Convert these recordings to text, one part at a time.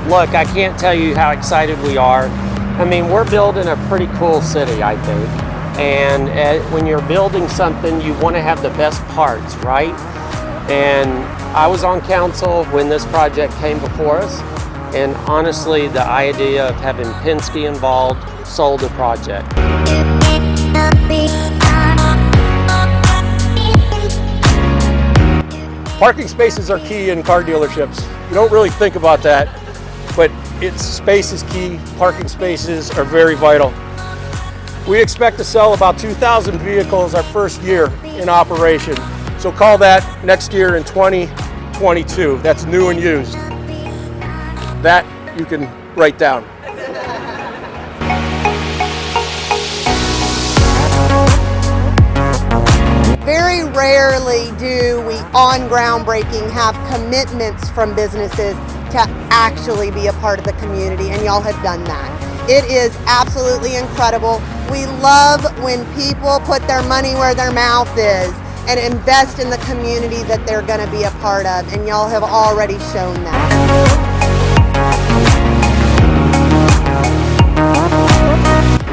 Look, I can't tell you how excited we are. I mean, we're building a pretty cool city, I think. And when you're building something, you want to have the best parts, right? And I was on council when this project came before us. And honestly, the idea of having Penske involved sold the project. Parking spaces are key in car dealerships. You don't really think about that, but space is key. Parking spaces are very vital. We expect to sell about 2,000 vehicles our first year in operation. So call that next year in 2022. That's new and used. That you can write down. Very rarely do we, on groundbreaking, have commitments from businesses to actually be a part of the community, and y'all have done that. It is absolutely incredible. We love when people put their money where their mouth is and invest in the community that they're going to be a part of, and y'all have already shown that.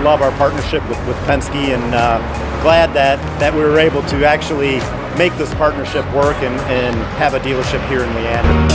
Love our partnership with Penske, and glad that we were able to actually make this partnership work and have a dealership here in Leander.